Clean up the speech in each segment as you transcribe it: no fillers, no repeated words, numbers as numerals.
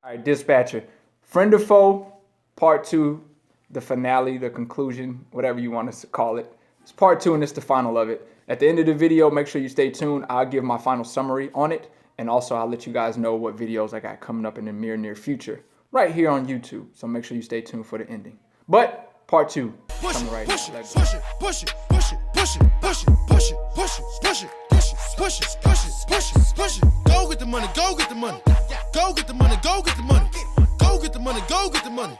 All right, dispatcher. Friend or foe, part two, the finale, the conclusion, whatever you want us to call it. It's part two and it's the final of it. At the end of the video, make sure you stay tuned. I'll give my final summary on it. And also I'll let you guys know what videos I got coming up in the near future right here on YouTube. So make sure you stay tuned for the ending. But part two, coming right now. Let's go. Push it, push it, push it, push it, push it, push it, push it, push it, push it, push it, push it, push it. Go get the money, go get the money. Go get the money, go get the money. Go get the money, go get the money.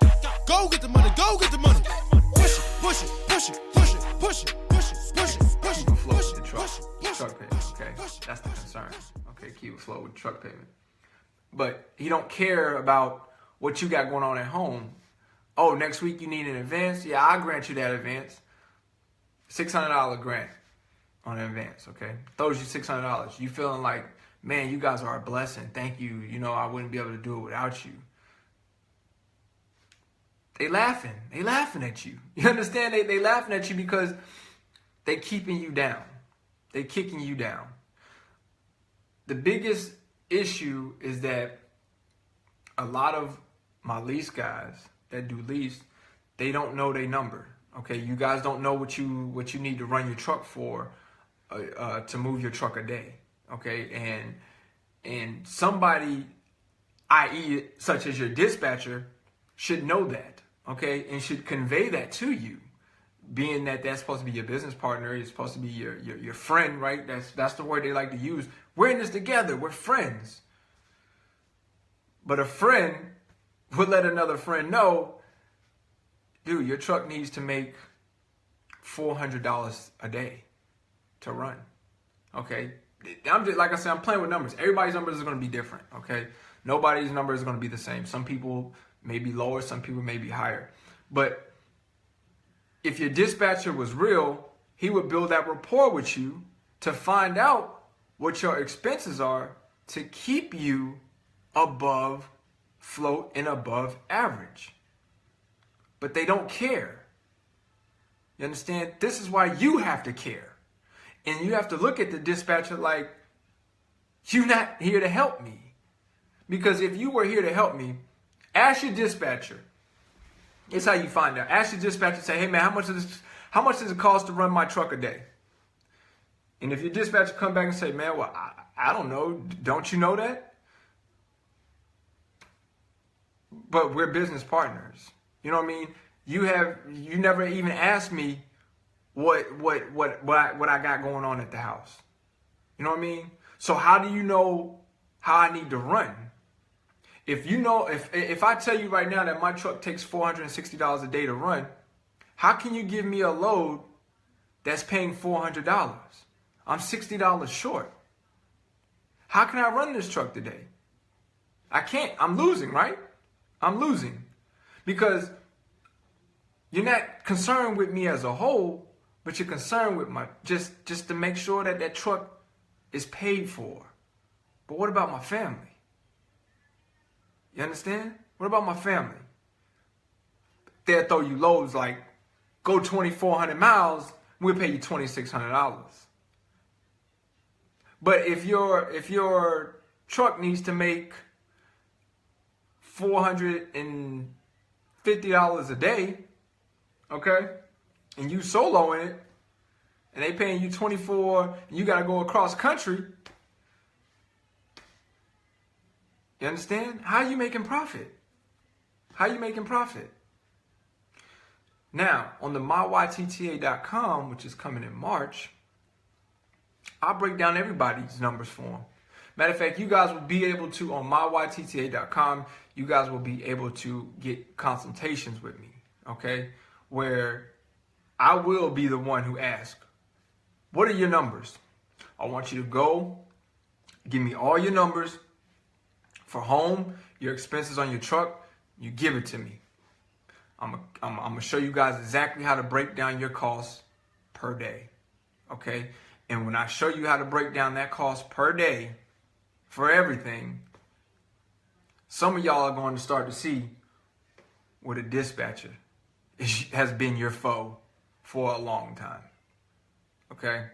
Go get the money, go get the money. Push it, push it, push it, push it, push it, push it, push it, push it, push it, push it, Truck payment, okay? That's the concern. Okay, keep it flow with truck payment. But he don't care about what you got going on at home. Oh, next week you need an advance? Yeah, I'll grant you that advance. $600 grant on an advance, okay? Throws you $600. You feeling like, man, you guys are a blessing. Thank you. You know, I wouldn't be able to do it without you. They laughing. They laughing at you. You understand? They laughing at you because they keeping you down. They kicking you down. The biggest issue is that a lot of my lease guys that do lease, they don't know their number. Okay, you guys don't know what you need to run your truck for to move your truck a day. Okay, and somebody, i.e., such as your dispatcher, should know that. Okay, and should convey that to you, being that that's supposed to be your business partner, it's supposed to be your friend, right? That's the word they like to use. We're in this together. We're friends. But a friend would let another friend know, dude, your truck needs to make $400 a day to run. Okay, I'm just, like I said, I'm playing with numbers. Everybody's numbers are going to be different. Okay, nobody's number is going to be the same. Some people may be lower, some people may be higher. But if your dispatcher was real, he would build that rapport with you to find out what your expenses are to keep you above float and above average. But they don't care. You understand? This is why you have to care. And you have to look at the dispatcher like, you're not here to help me. Because if you were here to help me, ask your dispatcher. It's how you find out. Ask your dispatcher, say, hey man, how much does it cost to run my truck a day? And if your dispatcher come back and say, man, well, I don't know. Don't you know that? But we're business partners. You know what I mean? You never even asked me what I got going on at the house. You know what I mean? So how do you know how I need to run? If you know, if I tell you right now that my truck takes $460 a day to run, how can you give me a load that's paying $400? I'm $60 short. How can I run this truck today? I can't. I'm losing, right? I'm losing because you're not concerned with me as a whole, but you're concerned with my just to make sure that that truck is paid for. But what about my family? You understand? What about my family? They'll throw you loads like, go 2,400 miles, we'll pay you $2,600. But if your truck needs to make $450 a day, okay, and you soloing it, and they paying you 24, and you got to go across country. You understand? How are you making profit? How are you making profit? Now, on the myYTTA.com, which is coming in March, I'll break down everybody's numbers for them. Matter of fact, you guys will be able to, on myYTTA.com, you guys will be able to get consultations with me, okay? Where I will be the one who asks, what are your numbers? I want you to go, give me all your numbers for home, your expenses on your truck, you give it to me. I'm gonna show you guys exactly how to break down your costs per day, okay? And when I show you how to break down that cost per day for everything, some of y'all are going to start to see what a dispatcher has been your foe for a long time, okay?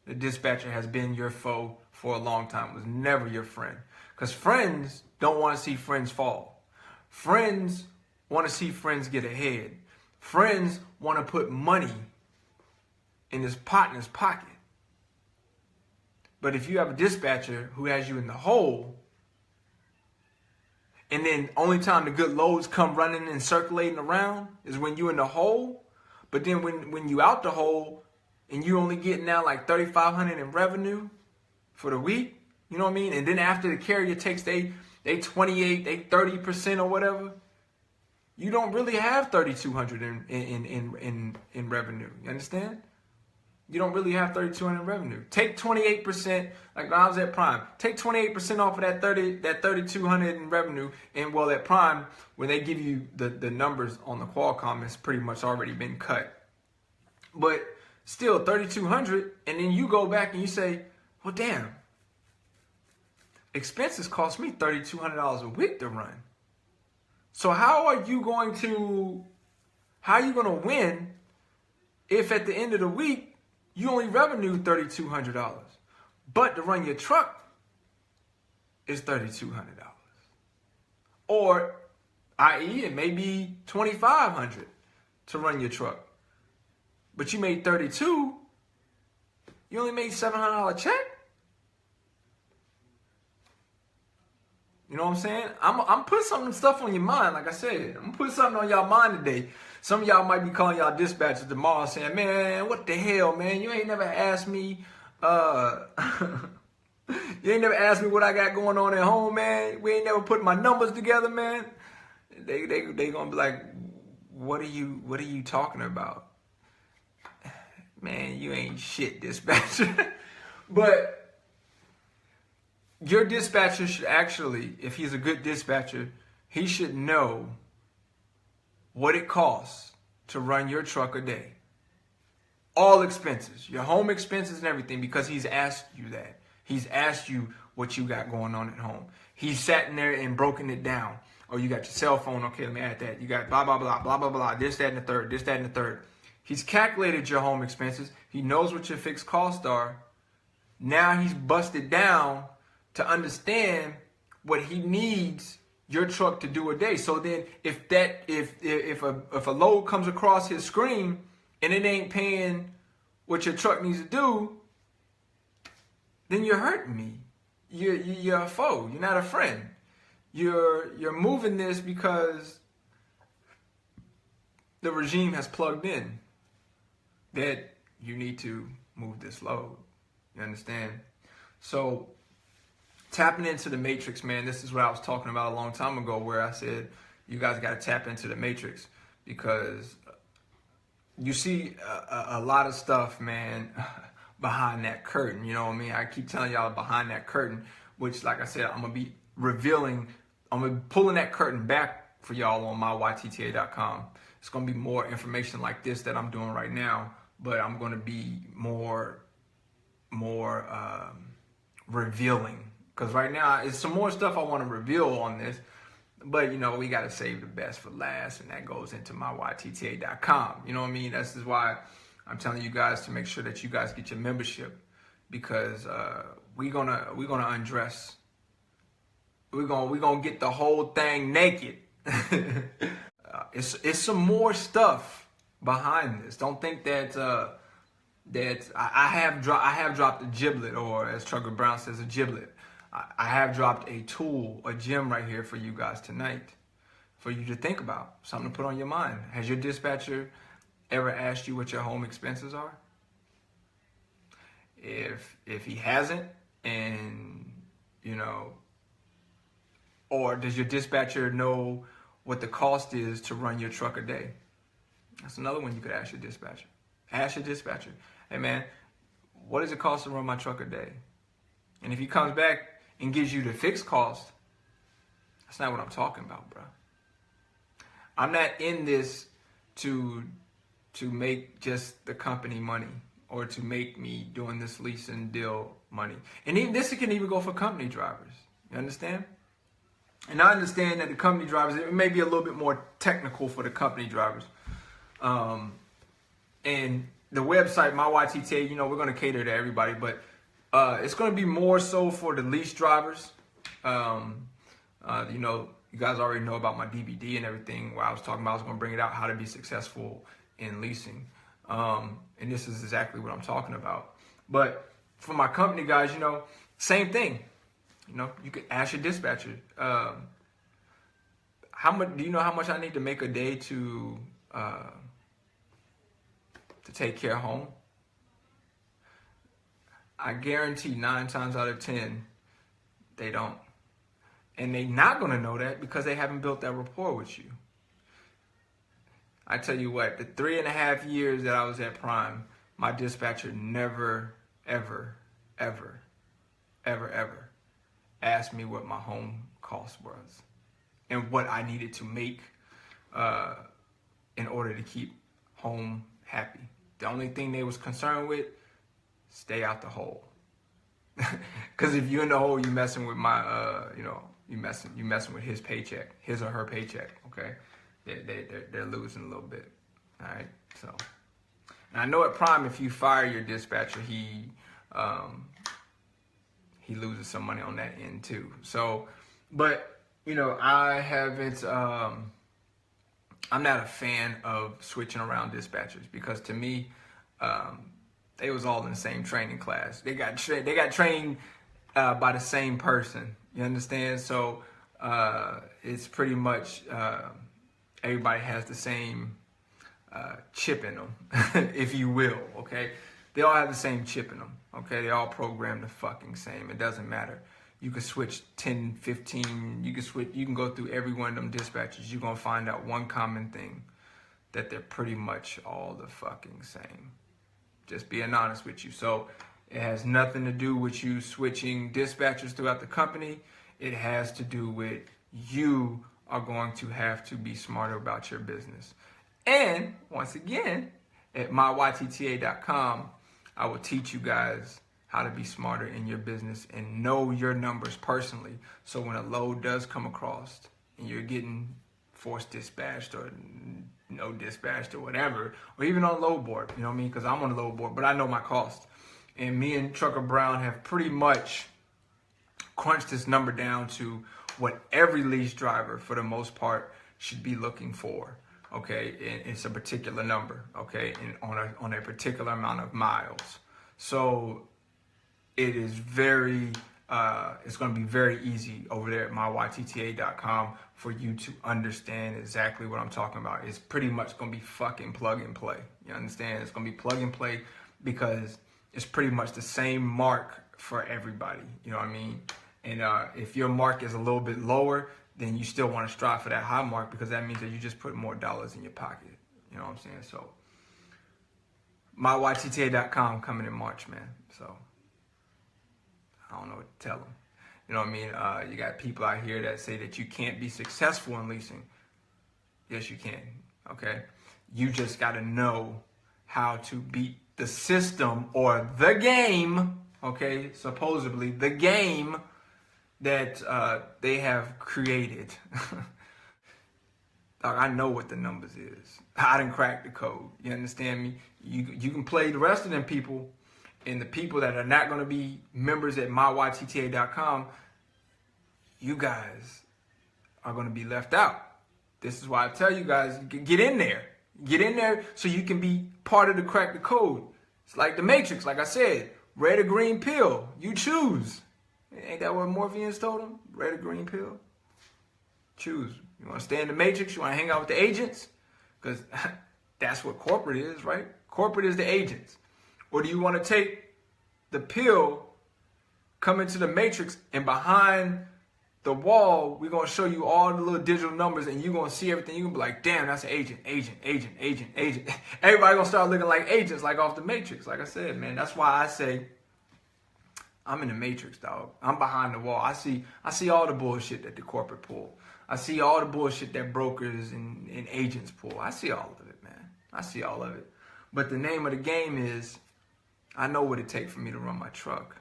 The dispatcher has been your foe for a long time, was never your friend. Because friends don't want to see friends fall. Friends want to see friends get ahead. Friends want to put money in his partner's pocket. But if you have a dispatcher who has you in the hole, and then only time the good loads come running and circulating around is when you in the hole, but then when you out the hole and you only getting out like $3,500 in revenue for the week, you know what I mean? And then after the carrier takes they 28, they 30% or whatever, you don't really have $3,200 in revenue. You understand? You don't really have $3,200 in revenue. Take 28%, like when I was at Prime. Take 28% off of that $3,200 in revenue, and well, at Prime, when they give you the numbers on the Qualcomm, it's pretty much already been cut. But still, $3,200, and then you go back and you say, well, damn, expenses cost me $3,200 a week to run. So how are you going to win if at the end of the week you only revenue $3,200, but to run your truck is $3,200, or i.e. it may be $2,500 to run your truck, but you made $32,000, you only made $700 check. You know what I'm saying? I'm putting some stuff on your mind, like I said. I'm putting something on y'all mind today. Some of y'all might be calling y'all dispatchers tomorrow saying, man, what the hell, man? You ain't never asked me, you ain't never asked me what I got going on at home, man. We ain't never put my numbers together, man. They gonna be like, what are you talking about? Man, you ain't shit, dispatcher. But your dispatcher should actually, if he's a good dispatcher, he should know what it costs to run your truck a day. All expenses, your home expenses and everything, because he's asked you that. He's asked you what you got going on at home. He's sat in there and broken it down. Oh, you got your cell phone. Okay, let me add that. You got blah, blah, blah, blah, blah, blah, this, that, and the third, this, that, and the third. He's calculated your home expenses. He knows what your fixed costs are. Now he's busted down to understand what he needs your truck to do a day. So then if a load comes across his screen and it ain't paying what your truck needs to do, then you're hurting me. You're a foe. You're not a friend. You're moving this because the regime has plugged in that you need to move this load. You understand? So tapping into the matrix, man, this is what I was talking about a long time ago, where I said you guys got to tap into the matrix, because you see a lot of stuff, man, behind that curtain. You know what I mean? I keep telling y'all behind that curtain, which, like I said, I'm going to be revealing. I'm going to be pulling that curtain back for y'all on my YTTA.com. It's going to be more information like this that I'm doing right now, but I'm going to be more revealing. Because right now, it's some more stuff I want to reveal on this. But, you know, we got to save the best for last. And that goes into my YTTA.com. You know what I mean? This is why I'm telling you guys to make sure that you guys get your membership. Because we're gonna undress. We're gonna get the whole thing naked. It's some more stuff behind this. Don't think that I have dropped a giblet, or as Trucker Brown says, a giblet. I have dropped a tool, a gem right here for you guys tonight, for you to think about, something to put on your mind. Has your dispatcher ever asked you what your home expenses are? If he hasn't, and you know, or does your dispatcher know what the cost is to run your truck a day? That's another one you could ask your dispatcher. Ask your dispatcher, hey man, what does it cost to run my truck a day? And if he comes back and gives you the fixed cost, that's not what I'm talking about, bro. I'm not in this to make just the company money, or to make me doing this lease and deal money. And even this can even go for company drivers. You understand? And I understand that the company drivers, it may be a little bit more technical for the company drivers. And the website, my YTTA, you know, we're going to cater to everybody, but it's going to be more so for the lease drivers. You know, you guys already know about my DVD and everything where I was talking about I was going to bring it out, how to be successful in leasing. And this is exactly what I'm talking about. But for my company, guys, you know, same thing. You know, you could ask your dispatcher, how much do you know how much I need to make a day to take care of home? I guarantee 9 times out of 10, they don't. And they're not going to know that because they haven't built that rapport with you. I tell you what, the 3.5 years that I was at Prime, my dispatcher never, ever, ever, ever, ever asked me what my home cost was and what I needed to make in order to keep home happy. The only thing they was concerned with, stay out the hole. Because if you're in the hole, you messing with my, you know, you messing with his paycheck, his or her paycheck. Okay, they're losing a little bit. All right, so and I know at Prime, if you fire your dispatcher, he loses some money on that end too. So, but you know, I haven't. I'm not a fan of switching around dispatchers because to me, they was all in the same training class. They got trained by the same person. You understand? So it's pretty much everybody has the same chip in them, if you will. Okay, they all have the same chip in them. Okay, they all programmed the fucking same. It doesn't matter. You can switch 10, 15. You can go through every one of them dispatchers. You're gonna find out one common thing, that they're pretty much all the fucking same. Just being honest with you. So it has nothing to do with you switching dispatchers throughout the company. It has to do with you are going to have to be smarter about your business. And once again, at myYTTA.com, I will teach you guys how to be smarter in your business and know your numbers personally. So when a load does come across and you're getting forced dispatched or no dispatched or whatever, or even on load board, you know what I mean? Because I'm on the load board, but I know my cost. And me and Trucker Brown have pretty much crunched this number down to what every lease driver, for the most part, should be looking for. Okay, and it's a particular number. Okay, and on a particular amount of miles. So it is it's going to be very easy over there at myYTTA.com for you to understand exactly what I'm talking about. It's pretty much going to be fucking plug and play. You understand? It's going to be plug and play because it's pretty much the same mark for everybody. You know what I mean? And if your mark is a little bit lower, then you still want to strive for that high mark because that means that you just put more dollars in your pocket. You know what I'm saying? So myYTTA.com coming in March, man. So I don't know what to tell them. You know what I mean? You got people out here that say that you can't be successful in leasing. Yes, you can. Okay? You just got to know how to beat the system or the game, okay? Supposedly the game that they have created. Dog, I know what the numbers is. I done cracked the code. You understand me? You can play the rest of them people, and the people that are not going to be members at myYTTA.com, you guys are going to be left out. This is why I tell you guys, get in there. Get in there so you can be part of the crack the code. It's like the Matrix, like I said, red or green pill. You choose. Ain't that what Morpheus told him? Red or green pill? Choose. You want to stay in the Matrix? You want to hang out with the agents? Because that's what corporate is, right? Corporate is the agents. Or do you want to take the pill, come into the Matrix, and behind the wall, we're going to show you all the little digital numbers, and you're going to see everything. You're going to be like, damn, that's an agent. Everybody going to start looking like agents, like off the Matrix. Like I said, man, that's why I say I'm in the Matrix, dog. I'm behind the wall. I see all the bullshit that the corporate pull. I see all the bullshit that brokers and agents pull. I see all of it, man. I see all of it. But the name of the game is, I know what it takes for me to run my truck.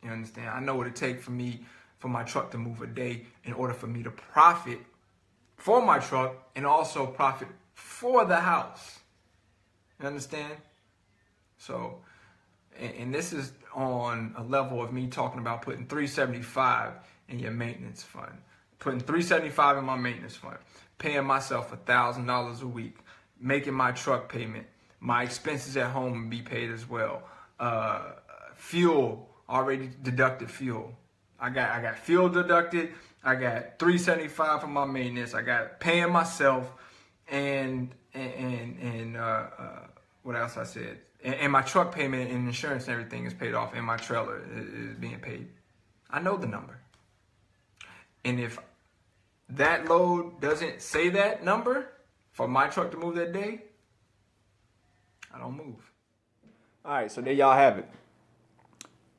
You understand? I know what it takes for my truck to move a day in order for me to profit for my truck and also profit for the house. You understand? So, and this is on a level of me talking about putting $375 in your maintenance fund. putting $375 in my maintenance fund, paying myself $1,000 a week, making my truck payment, my expenses at home be paid as well. Fuel, already deducted fuel. I got fuel deducted. I got $375 for my maintenance. I got paying myself, and what else I said? And my truck payment and insurance and everything is paid off, and my trailer is being paid. I know the number. And if that load doesn't say that number for my truck to move that day, I don't move. All right, so there y'all have it.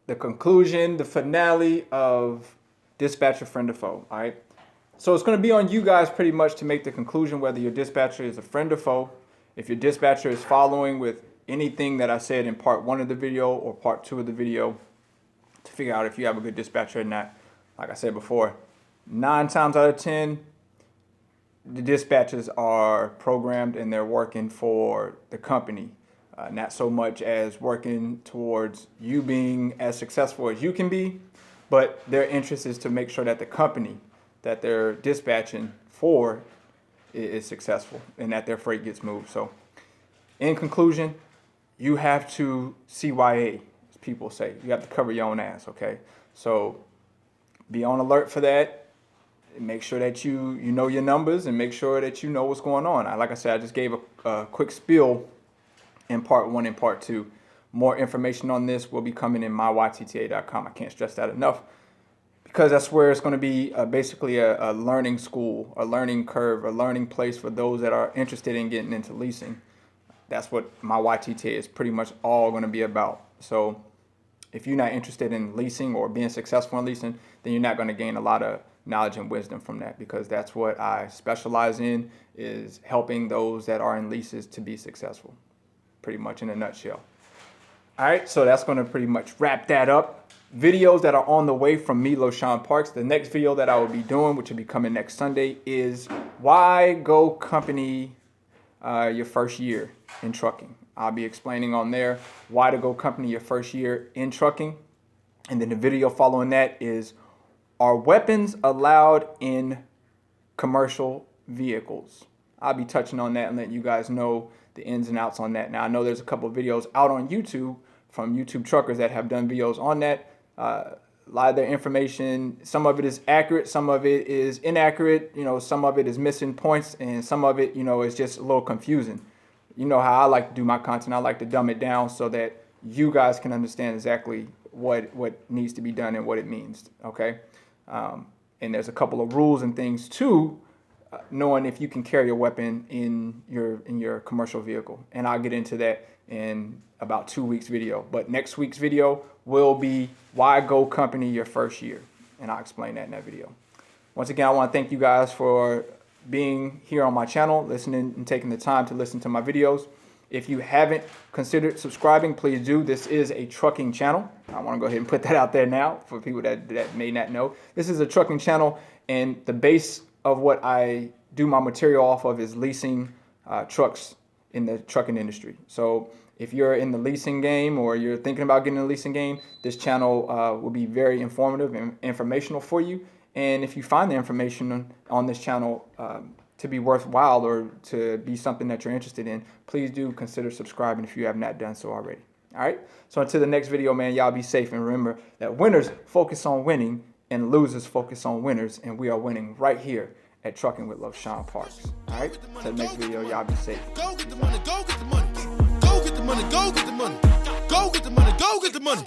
The conclusion, the finale of Dispatcher Friend or Foe. All right. So it's going to be on you guys pretty much to make the conclusion whether your dispatcher is a friend or foe. If your dispatcher is following with anything that I said in part 1 of the video or part 2 of the video, to figure out if you have a good dispatcher or not. Like I said before, 9 times out of 10, the dispatchers are programmed and they're working for the company. Not so much as working towards you being as successful as you can be, but their interest is to make sure that the company that they're dispatching for is successful and that their freight gets moved. So in conclusion, you have to CYA, as people say. You have to cover your own ass, okay? So be on alert for that. Make sure that you know your numbers and make sure that you know what's going on. Like I said, I just gave a quick spiel in part 1 and part 2. More information on this will be coming in myYTTA.com. I can't stress that enough, because that's where it's going to be basically a learning school, a learning curve, a learning place for those that are interested in getting into leasing. That's what my YTTA is pretty much all going to be about. So if you're not interested in leasing or being successful in leasing, then you're not going to gain a lot of knowledge and wisdom from that, because that's what I specialize in, is helping those that are in leases to be successful, pretty much in a nutshell. All right, so that's going to pretty much wrap that up. Videos that are on the way from me, LoShawn Parks. The next video that I will be doing, which will be coming next Sunday, is why go company your first year in trucking. I'll be explaining on there why to go company your first year in trucking. And then the video following that is, are weapons allowed in commercial vehicles? I'll be touching on that and letting you guys know the ins and outs on that. Now, I know there's a couple of videos out on YouTube from YouTube truckers that have done videos on that. A lot of their information, some of it is accurate, some of it is inaccurate, some of it is missing points, and some of it, is just a little confusing. You know how I like to do my content. I like to dumb it down so that you guys can understand exactly what needs to be done and what it means, okay? And there's a couple of rules and things too, knowing if you can carry a weapon in your commercial vehicle. And I'll get into that in about 2 weeks video. But next week's video will be why go company your first year, and I'll explain that in that video. Once again, I want to thank you guys for being here on my channel, listening and taking the time to listen to my videos. If you haven't considered subscribing, please do. This is a trucking channel. I want to go ahead and put that out there now for people that may not know. This is a trucking channel, and the base of what I do my material off of is leasing trucks in the trucking industry. So if you're in the leasing game or you're thinking about getting in the leasing game, this channel will be very informative and informational for you. And if you find the information on this channel to be worthwhile or to be something that you're interested in, please do consider subscribing if you have not done so already. All right. So until the next video, man, y'all be safe, and remember that winners focus on winning and losers focus on winners, and we are winning right here at Trucking with LoShawn Parks. All right. Till the next video, y'all be safe. Go get the money, go get the money. Go get the money, go get the money. Go get the money, go get the money.